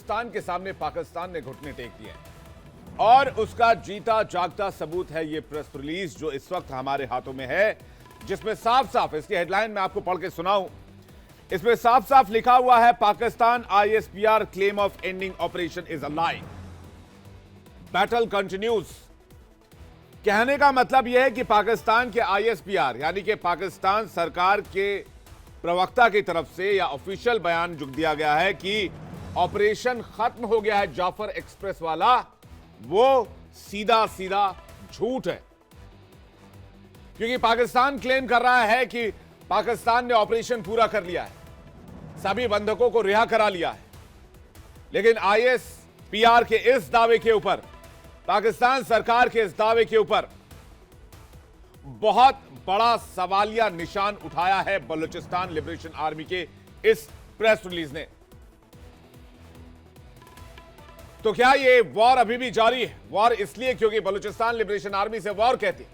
बलूचिस्तान के सामने पाकिस्तान ने घुटने टेक दिए और उसका जीता जागता सबूत है ये प्रेस रिलीज जो इस वक्त हमारे हाथों में है, जिसमें साफ साफ इसकी हेडलाइन मैं आपको पढ़ के सुनाऊं। इसमें साफ साफ लिखा हुआ है, Pakistan ISPR claim of ending operation is a lie, battle continues. कहने का मतलब यह है कि पाकिस्तान के आईएसपीआर यानी कि पाकिस्तान सरकार के प्रवक्ता की तरफ से या ऑफिशियल बयान जो दिया गया है कि ऑपरेशन खत्म हो गया है जाफर एक्सप्रेस वाला, वो सीधा सीधा झूठ है। क्योंकि पाकिस्तान क्लेम कर रहा है कि पाकिस्तान ने ऑपरेशन पूरा कर लिया है, सभी बंधकों को रिहा करा लिया है, लेकिन आईएसपीआर के इस दावे के ऊपर, पाकिस्तान सरकार के इस दावे के ऊपर बहुत बड़ा सवालिया निशान उठाया है बलूचिस्तान लिबरेशन आर्मी के इस प्रेस रिलीज ने। तो क्या ये वॉर अभी भी जारी है? वॉर इसलिए क्योंकि बलूचिस्तान लिबरेशन आर्मी से वॉर कहती।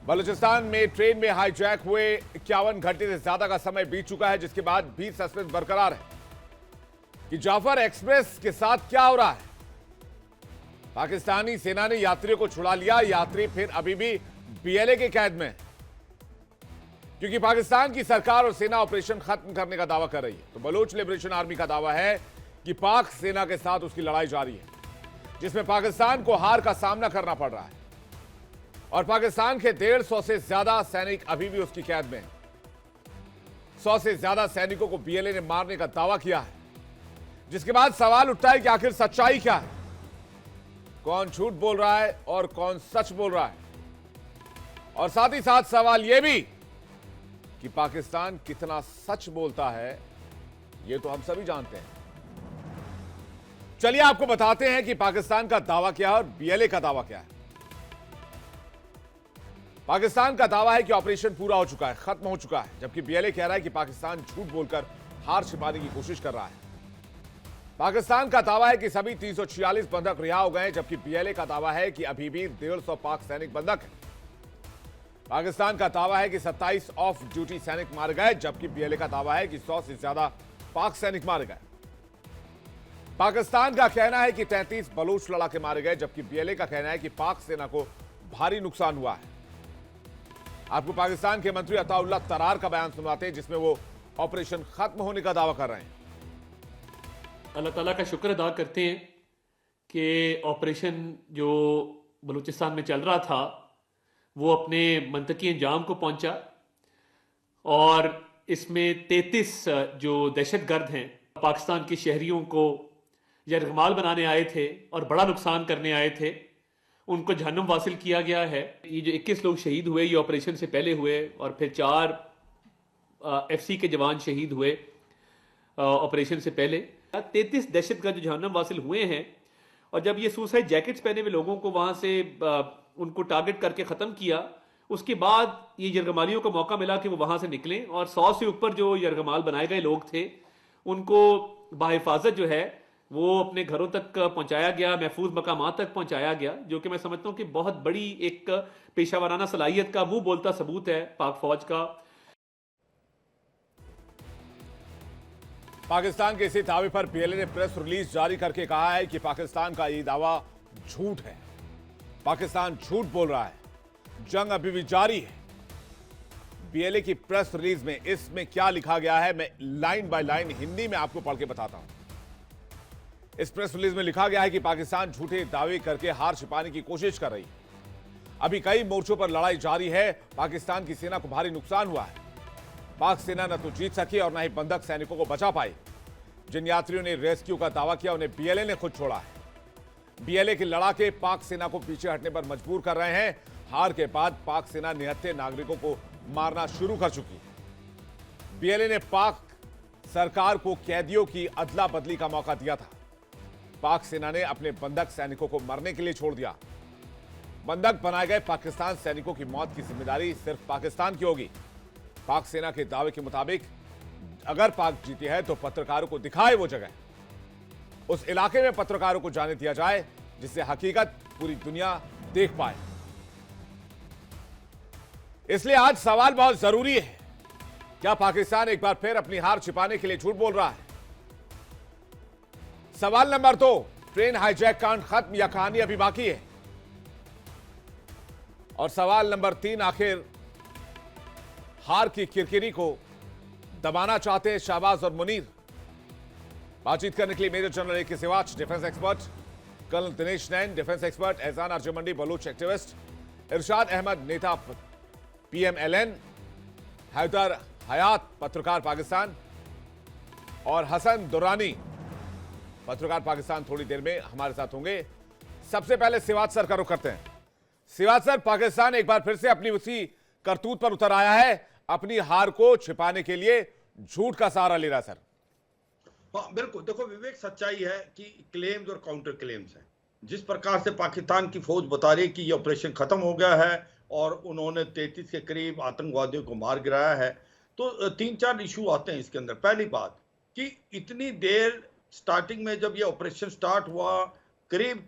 बलूचिस्तान में ट्रेन में हाईजैक हुए 51 घंटे से ज्यादा का समय बीत चुका है, जिसके बाद भी सस्पेंस बरकरार है कि जाफर एक्सप्रेस के साथ क्या हो रहा है। पाकिस्तानी सेना ने यात्रियों को छुड़ा लिया, यात्री फिर अभी भी बीएलए के कैद में, क्योंकि पाकिस्तान की सरकार और सेना ऑपरेशन खत्म करने का दावा कर रही है। तो बलूच लिबरेशन आर्मी का दावा है कि पाक सेना के साथ उसकी लड़ाई जारी है, जिसमें पाकिस्तान को हार का सामना करना पड़ रहा है और पाकिस्तान के 150 से ज्यादा सैनिक अभी भी उसकी कैद में हैं। 100 से ज्यादा सैनिकों को बीएलए ने मारने का दावा किया है, जिसके बाद सवाल उठता है कि आखिर सच्चाई क्या है, कौन झूठ बोल रहा है और कौन सच बोल रहा है। और साथ ही साथ सवाल यह भी कि पाकिस्तान कितना सच बोलता है, यह तो हम सभी जानते हैं। चलिए आपको बताते हैं कि पाकिस्तान का दावा क्या है और बीएलए का दावा क्या है। पाकिस्तान का दावा है कि ऑपरेशन पूरा हो चुका है, खत्म हो चुका है, जबकि बीएलए कह रहा है कि पाकिस्तान झूठ बोलकर हार छिपाने की कोशिश कर रहा है। पाकिस्तान का दावा है कि सभी 346 बंधक रिहा हो गए, जबकि बीएलए का दावा है कि अभी भी 150 पाक सैनिक बंधक हैं। पाकिस्तान का दावा है कि 27 ऑफ ड्यूटी सैनिक मारे गए, जबकि बीएलए का दावा है कि 100 से ज्यादा पाक सैनिक मारे गए। पाकिस्तान का कहना है कि 33 बलूच लड़ाके मारे गए, जबकि बीएलए का कहना है कि पाक सेना को भारी नुकसान हुआ है। आपको पाकिस्तान के मंत्री अताउल्लाह तरार का बयान सुनवाते हैं, जिसमें वो ऑपरेशन खत्म होने का दावा कर रहे हैं। अल्लाह ताला का शुक्र अदा करते हैं कि ऑपरेशन जो बलूचिस्तान में चल रहा था वो अपने मंतकी अंजाम को पहुंचा और इसमें 33 जो दहशतगर्द हैं पाकिस्तान के शहरियों को यरगमाल बनाने आए थे और बड़ा नुकसान करने आए थे, उनको जहन्नुम वासिल किया गया है। ये जो 21 लोग शहीद हुए ये ऑपरेशन से पहले हुए और फिर 4 एफसी के जवान शहीद हुए ऑपरेशन से पहले। 33 दहशतगर्द जो जहन्नुम वासिल हुए हैं, और जब ये सुसाइड जैकेट्स पहने हुए लोगों को वहां से उनको टारगेट करके खत्म किया, उसके बाद ये यरगमालियों को मौका मिला कि वो वहां से निकलें और 100 से ऊपर जो यरगमाल बनाए गए लोग थे उनको बाहिफाजत जो है वो अपने घरों तक पहुंचाया गया, महफूज मकामात तक पहुंचाया गया, जो कि मैं समझता हूं कि बहुत बड़ी एक पेशावराना सलाहियत का मुंह बोलता सबूत है पाक फौज का। पाकिस्तान के इसी दावे पर बीएलए ने प्रेस रिलीज जारी करके कहा है कि पाकिस्तान का यह दावा झूठ है, पाकिस्तान झूठ बोल रहा है, जंग अभी भी जारी है। बीएलए की प्रेस रिलीज में इसमें क्या लिखा गया है, मैं लाइन बाय लाइन हिंदी में आपको पढ़ के बताता हूं। इस प्रेस रिलीज में लिखा गया है कि पाकिस्तान झूठे दावे करके हार छिपाने की कोशिश कर रही है। अभी कई मोर्चों पर लड़ाई जारी है, पाकिस्तान की सेना को भारी नुकसान हुआ है। पाक सेना न तो जीत सकी और न ही बंधक सैनिकों को बचा पाई। जिन यात्रियों ने रेस्क्यू का दावा किया उन्हें बीएलए ने खुद छोड़ा है। बीएलए के लड़ाके पाक सेना को पीछे हटने पर मजबूर कर रहे हैं। हार के बाद पाक सेना निहत्थे नागरिकों को मारना शुरू कर चुकी है। बीएलए ने पाक सरकार को कैदियों की अदला बदली का मौका दिया था। पाक सेना ने अपने बंधक सैनिकों को मरने के लिए छोड़ दिया। बंधक बनाए गए पाकिस्तान सैनिकों की मौत की जिम्मेदारी सिर्फ पाकिस्तान की होगी। पाक सेना के दावे के मुताबिक अगर पाक जीती है तो पत्रकारों को दिखाए वो जगह, उस इलाके में पत्रकारों को जाने दिया जाए जिससे हकीकत पूरी दुनिया देख पाए। इसलिए आज सवाल बहुत जरूरी है, क्या पाकिस्तान एक बार फिर अपनी हार छिपाने के लिए झूठ बोल रहा है? सवाल नंबर 2, ट्रेन हाईजैक कांड खत्म या कहानी अभी बाकी है? और सवाल नंबर 3, आखिर हार की किरकिरी को दबाना चाहते हैं शाहबाज और मुनीर? बातचीत करने के लिए major general A K Siwach, defence expert, colonel Dinesh Nain, defence expert, Ehsan Arjumandi, Baloch activist, Irshad Ahmed, नेता PMLN, हैदर हयात, पत्रकार पाकिस्तान, और हसन दुरानी, पत्रकार पाकिस्तान, थोड़ी देर में हमारे साथ होंगे। सबसे पहले सिवाच सर का रुख करते हैं। सिवाच सर, पाकिस्तान एक बार फिर से अपनी उसी करतूत पर उतर आया है, अपनी हार को छिपाने के लिए झूठ का सहारा ले रहा है। सर हाँ बिल्कुल, देखो विवेक, सच्चाई है कि क्लेम्स और काउंटर क्लेम्स हैं। जिस प्रकार से पाकिस्तान की फौज बता रही है कि ये ऑपरेशन खत्म हो गया है और उन्होंने 33 के करीब आतंकवादियों को मार गिराया है, तो 3-4 इशू आते हैं इसके अंदर। पहली बात कि इतनी देर स्टार्टिंग में जब ये ऑपरेशन स्टार्ट हुआ, करीब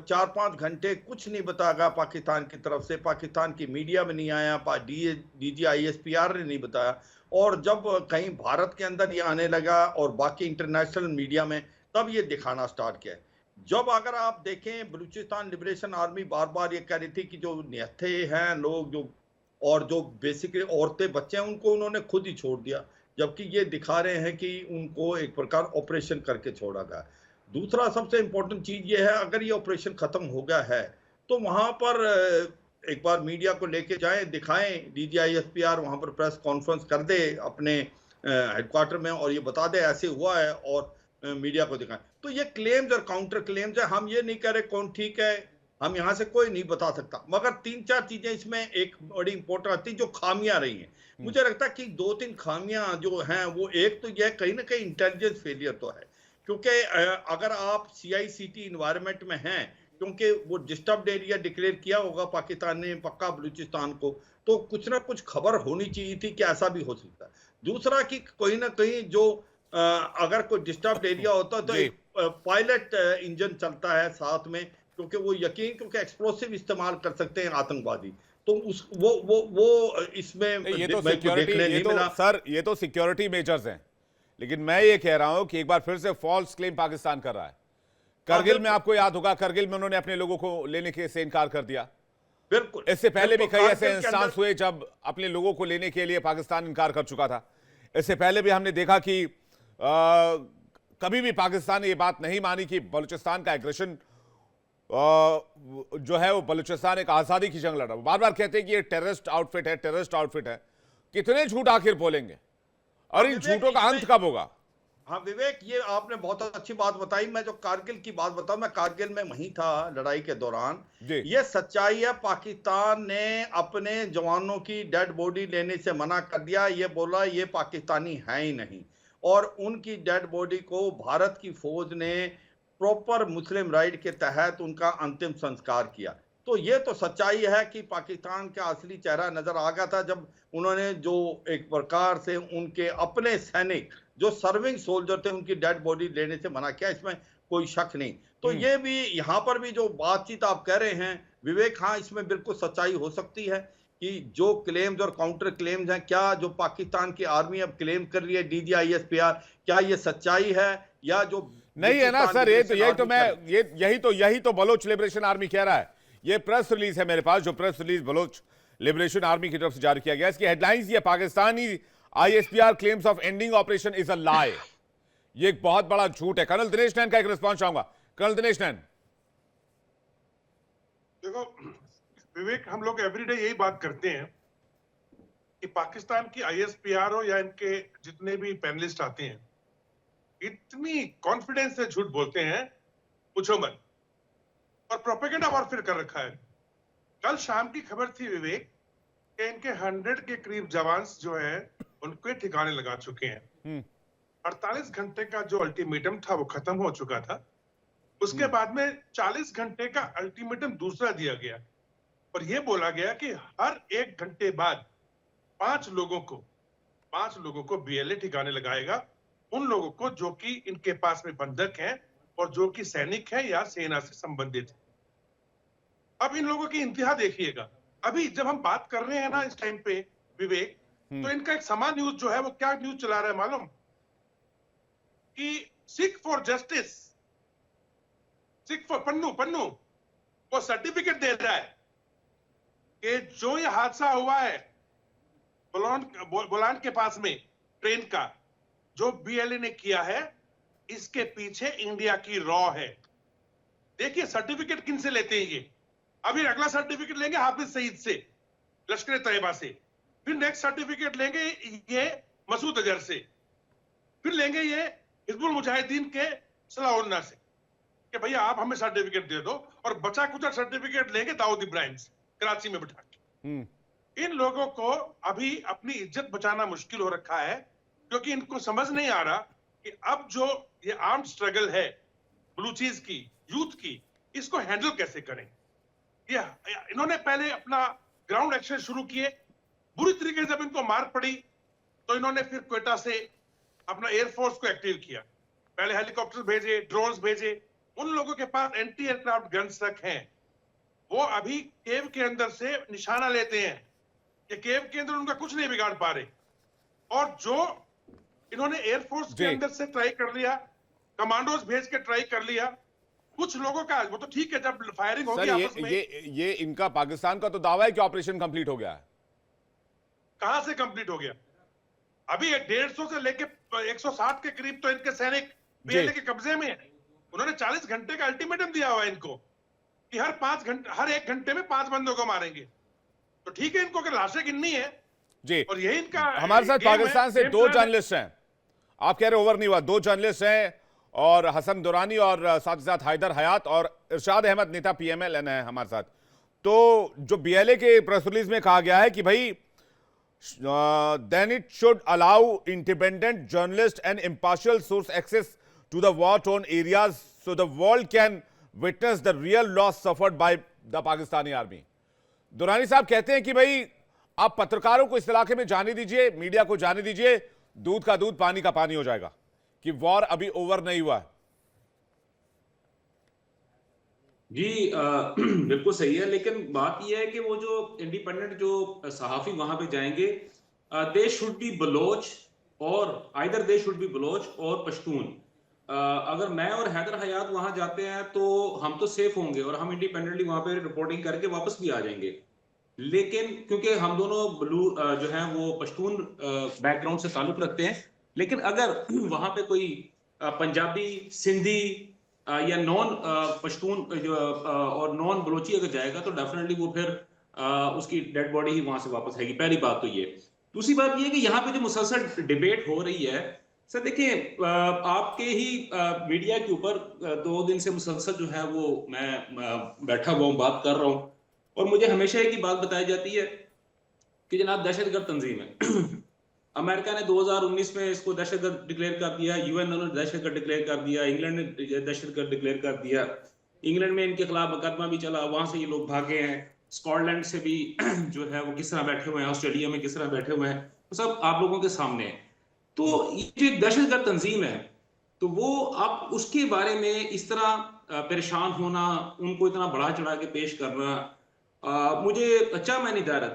4-5 घंटे कुछ नहीं बताया गया पाकिस्तान की तरफ से, पाकिस्तान की मीडिया में नहीं आया, DG ISPR ने नहीं बताया, और जब कहीं भारत के अंदर ये आने लगा और बाकी इंटरनेशनल मीडिया में, तब ये दिखाना स्टार्ट किया। जब अगर आप देखें, बलूचिस्तान लिबरेशन आर्मी बार बार ये कह रही थी कि जो निहत्थे हैं लोग, जो और जो बेसिकली औरतें बच्चे हैं, उनको उन्होंने खुद ही छोड़ दिया, जबकि ये दिखा रहे हैं कि उनको एक प्रकार ऑपरेशन करके छोड़ा गया। दूसरा सबसे इंपॉर्टेंट चीज ये है, अगर ये ऑपरेशन खत्म हो गया है तो वहां पर एक बार मीडिया को लेके जाएं, दिखाएं, DG ISPR वहां पर प्रेस कॉन्फ्रेंस कर दे अपने हेडक्वार्टर में और ये बता दे ऐसे हुआ है, और मीडिया को दिखाएं। तो ये क्लेम्स और काउंटर क्लेम्स है, हम ये नहीं कह रहे कौन ठीक है, हम यहाँ से कोई नहीं बता सकता, मगर 3-4 चीजें इसमें एक बड़ी इंपॉर्टेंट आती है जो खामियां रही हैं। मुझे लगता है कि 2-3 खामियां जो हैं, वो एक तो यह कहीं ना कहीं इंटेलिजेंस फेलियर तो है, क्योंकि अगर आप CICT इन्वायरमेंट में हैं, क्योंकि वो डिस्टर्ब्ड एरिया डिक्लेयर किया होगा पाकिस्तान ने पक्का बलूचिस्तान को, तो कुछ ना कुछ खबर होनी चाहिए थी कि ऐसा भी हो सकता है। दूसरा कि कोई ना कहीं जो अगर कोई डिस्टर्ब्ड एरिया होता है तो एक पायलट इंजन चलता है साथ में, क्योंकि वो क्योंकि एक्सप्लोसिव इस्तेमाल कर सकते हैं आतंकवादी, तो उस वो इसमें ये तो सिक्योरिटी, ये तो सिक्योरिटी मेजर्स हैं, लेकिन मैं ये कह रहा हूं कि एक बार फिर से फॉल्स क्लेम पाकिस्तान कर रहा है। करगिल में आपको याद होगा, करगिल में उन्होंने अपने लोगों को लेने के से इनकार कर दिया। बिल्कुल, इससे पहले भी कई ऐसे इंस्टांस हुए जब अपने लोगों को लेने के लिए पाकिस्तान इनकार कर चुका था। इससे पहले भी हमने देखा कि कभी भी पाकिस्तान ने ये बात नहीं मानी कि बलूचिस्तान का एग्रेशन जो है वो बलूचिस्तान एक आजादी की जंग लड़ा। बार बार कहते हैं कि ये टेररिस्ट आउटफिट है, टेररिस्ट आउटफिट है। कितने झूठ आखिर बोलेंगे और इन झूठों का अंत कब होगा? हाँ विवेक, ये आपने बहुत अच्छी बात बताई। मैं जो कारगिल की बात बताऊं, मैं कारगिल में वहीं था लड़ाई के दौरान। ये सच्चाई है, पाकिस्तान ने अपने जवानों की डेड बॉडी लेने से मना कर दिया। ये बोला ये पाकिस्तानी है ही नहीं, और उनकी डेड बॉडी को भारत की फौज ने प्रॉपर मुस्लिम राइट के तहत उनका अंतिम संस्कार किया। तो ये तो सच्चाई है कि पाकिस्तान का असली चेहरा नजर आ गया था जब उन्होंने जो एक प्रकार से उनके अपने सैनिक जो सर्विंग सोल्जर थे उनकी डेड बॉडी लेने से मना किया, इसमें कोई शक नहीं। तो ये भी यहाँ पर भी जो बातचीत आप कह रहे हैं विवेक, हाँ इसमें बिल्कुल सच्चाई हो सकती है कि जो क्लेम्स और काउंटर क्लेम्स हैं, क्या जो पाकिस्तान की आर्मी अब क्लेम कर रही है DG ISPR, क्या ये सच्चाई है या जो नहीं है ना सर? यही तो बलोच लिबरेशन आर्मी कह रहा है। ये प्रेस रिलीज है मेरे पास, जो press release Baloch liberation army की तरफ से जारी किया गया। इसकी हेडलाइंस ये, Pakistani ISPR claims of ending operation is a lie. ये एक बहुत बड़ा झूठ है। कर्नल दिनेश नैन का एक रिस्पॉन्स चाहूंगा। कर्नल दिनेश नैन। देखो विवेक, हम लोग एवरीडे यही बात करते हैं कि पाकिस्तान की ISPR हो या इनके जितने भी पैनलिस्ट आते हैं, इतनी कॉन्फिडेंस से झूठ बोलते हैं, पूछो मत, और प्रोपेगेंडा वॉरफेयर कर रखा है। कल शाम की खबर थी विवेक कि इनके 100 के करीब जवान जो है उनके ठिकाने लगा चुके हैं। 48 घंटे का जो अल्टीमेटम था वो खत्म हो चुका था। उसके बाद में 40 घंटे का अल्टीमेटम दूसरा दिया गया और यह बोला गया कि हर 1 घंटे बाद 5 लोगों को BLA ठिकाने लगाएगा, उन लोगों को जो कि इनके पास में बंधक हैं और जो कि सैनिक हैं या सेना से संबंधित हैं। अब इन लोगों की इंतहा देखिएगा। अभी जब हम बात कर रहे हैं ना इस टाइम पे विवेक, तो इनका एक समान न्यूज जो है वो क्या न्यूज चला रहा है मालूम? कि सिख फॉर जस्टिस सिर्फ पन्नू पन्नू वो सर्टिफिकेट दे रहा है कि जो ये हादसा हुआ है बोलान के पास में ट्रेन का, जो बीएलए ने किया है, इसके पीछे इंडिया की रॉ है। देखिए सर्टिफिकेट किन से लेते हैं ये। अभी अगला सर्टिफिकेट लेंगे हाफिज सईद से, लश्कर तैयबा से, फिर नेक्स्ट सर्टिफिकेट लेंगे ये मसूद अजहर से, फिर लेंगे ये हिजबुल मुजाहिदीन के सलाउल्लाह से कि भैया आप हमें सर्टिफिकेट दे दो, और बचा कुचा सर्टिफिकेट लेंगे दाऊद इब्राहिम से कराची में बिठा के। इन लोगों को अभी अपनी इज्जत बचाना मुश्किल हो रखा है, क्योंकि इनको समझ नहीं आ रहा कि अब जो ये आर्म्ड स्ट्रगल है बलूचीज की, यूथ की, इसको हैंडल कैसे करें। ये इन्होंने पहले अपना ग्राउंड एक्शन शुरू किए, बुरी तरीके से जब इनको मार पड़ी तो इन्होंने फिर क्वेटा से अपना एयरफोर्स को एक्टिव किया, पहले हेलीकॉप्टर भेजे, ड्रोन्स भेजे। उन लोगों के पास एंटी एयरक्राफ्ट गन्स तक हैं, वो अभी केव के अंदर से निशाना लेते हैं कि केव के अंदर उनका कुछ नहीं बिगाड़ पा रहे। और जो इन्होंने एयरफोर्स के अंदर से ट्राई कर लिया, कमांडोज भेज के ट्राई कर लिया, कुछ लोगों का वो तो ठीक है, जब फायरिंग होगी आपस में। ये इनका पाकिस्तान का तो दावा है कि ऑपरेशन कंप्लीट हो गया है। कहां से कंप्लीट हो गया? अभी 150 से लेके 160 के करीब तो इनके सैनिक बीएलए के कब्जे में है। उन्होंने 40 घंटे का अल्टीमेटम दिया हुआ है इनको कि हर 1 घंटे में 5 बंदों को मारेंगे। तो ठीक है, इनको अगर लाशें गिननी है जी। और यही इनका हमारे साथ पाकिस्तान से 2 जर्नलिस्ट हैं, आप कह रहे ओवर नहीं हुआ, 2 जर्नलिस्ट हैं, और हसन दुरानी और साथ ही साथ हैदर हयात और इरशाद अहमद नेता पीएमएल है हमारे साथ। तो जो बीएलए के प्रेस रिलीज में कहा गया है कि भाई then it should allow independent journalists and impartial source access to the war-torn areas so the world can witness the real loss suffered by the Pakistani army. Durrani साहब कहते हैं कि भाई आप पत्रकारों को इस इलाके में जाने दीजिए, मीडिया को जाने दीजिए, दूध का दूध पानी का पानी हो जाएगा, कि वॉर अभी ओवर नहीं हुआ है। जी बिल्कुल सही है, लेकिन बात यह है कि वो जो इंडिपेंडेंट जो सहाफी वहां पे जाएंगे, दे शुड बी बलोच, और either they should be Baloch और पश्तून। अगर मैं और हैदर हयात वहां जाते हैं तो हम तो सेफ होंगे और हम इंडिपेंडेंटली वहां पे रिपोर्टिंग करके वापस भी आ जाएंगे। लेकिन क्योंकि हम दोनों जो है वो पश्तून बैकग्राउंड से ताल्लुक रखते हैं, लेकिन अगर वहां पे कोई पंजाबी, सिंधी या नॉन पश्तून जो और नॉन बलोची अगर जाएगा तो डेफिनेटली वो फिर उसकी डेड बॉडी ही वहां से वापस आएगी। पहली बात तो ये। दूसरी बात ये कि यहाँ पे जो मुसलसल डिबेट हो रही है सर, देखिए आपके ही मीडिया के ऊपर 2 दिन से मुसलसल जो है वो मैं बैठा हुआ हूँ, बात कर रहा हूँ, और मुझे हमेशा एक ही बात बताई जाती है कि जनाब दहशतगर्द तंजीम है। अमेरिका ने 2019 में इसको दहशतगर्द डिक्लेयर कर दिया, यूएन ने दहशतगर्द डिक्लेयर कर दिया, इंग्लैंड ने दहशतगर्द डिक्लेयर कर दिया, इंग्लैंड में इनके खिलाफ मुकदमा भी चला, वहां से ये लोग भागे हैं, स्कॉटलैंड से भी जो है वो किस तरह बैठे हुए हैं, ऑस्ट्रेलिया में किस तरह बैठे हुए हैं, तो सब आप लोगों के सामने है। तो ये जो एक दहशतगर्द तंजीम है, तो वो आप उसके बारे में इस तरह परेशान होना, उनको इतना बढ़ा चढ़ा के पेश करना, मुझे अच्छा मैं नहीं जा रहा था।